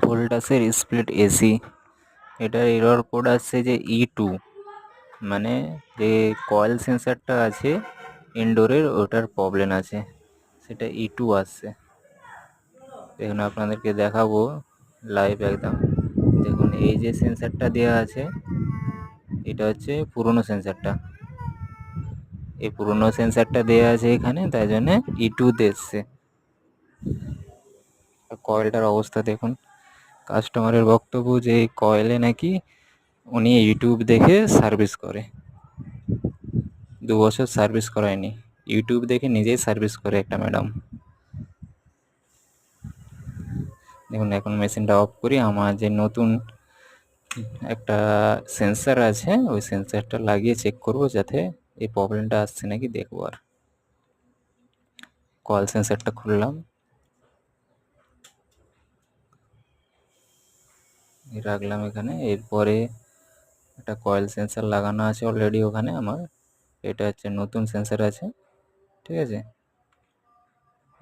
ভোল্টাসের split AC, এটার error code আসছে যে E2, মানে যে কয়েল সেন্সারটা আছে ইনডোরের, ওটার প্রবলেম আছে, সেটা E2 আসছে। দেখুন আপনাদেরকে দেখাবো লাইভ একদম। দেখুন এই যে সেন্সারটা দেওয়া আছে, এটা হচ্ছে পুরনো সেন্সারটা, এই পুরনো সেন্সারটা দেওয়া আছে এখানে, তাই জন্য E2 এসছে। কয়েলটার অবস্থা দেখুন। কাস্টমারের বক্তব্য যে এই কয়েলে নাকি উনি ইউটিউব দেখে সার্ভিস করে, 2 বছর সার্ভিস করায়নি, ইউটিউব দেখে নিজেই সার্ভিস করে একটা ম্যাডাম। দেখুন এখন মেশিনটা অফ করি, আমার যে নতুন একটা সেন্সার আছে ওই সেন্সারটা লাগিয়ে চেক করব যাতে এই প্রবলেমটা আসছে নাকি দেখবো। আর কয়েল সেন্সারটা খুললাম, রাখলাম এখানে। এরপরে একটা কয়েল সেন্সার লাগানো আছে অলরেডি ওখানে আমার, এটা হচ্ছে নতুন সেন্সার আছে, ঠিক আছে।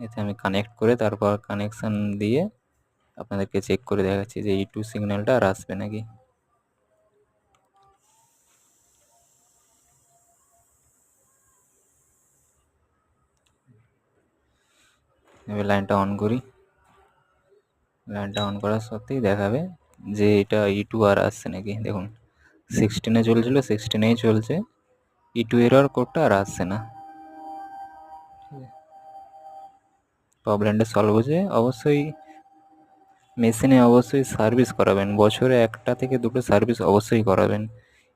এতে আমি কানেক্ট করে তারপর কানেকশান দিয়ে আপনাদেরকে চেক করে দেখাচ্ছি যে E2 সিগন্যালটা আর আসবে নাকি। এবার লাইনটা অন করি, লাইনটা অন করার সত্ত্বেই দেখাবে যে এটা E2 আর আসছে নাকি। দেখুন 16-এ চলছিল, 16-এই চলছে, E2 এরর কোডটা আর আসছে না। প্রবলেমটা সলভ হয়েছে। অবশ্যই মেশিনে অবশ্যই সার্ভিস করাবেন, বছরে 1টা থেকে 2টো সার্ভিস অবশ্যই করাবেন।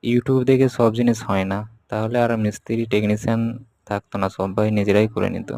ইউটিউব দেখে সব জিনিস হয় না, তাহলে আর মিস্ত্রি টেকনিশিয়ান থাকতো না, সবাই নিজেরাই করে নিত।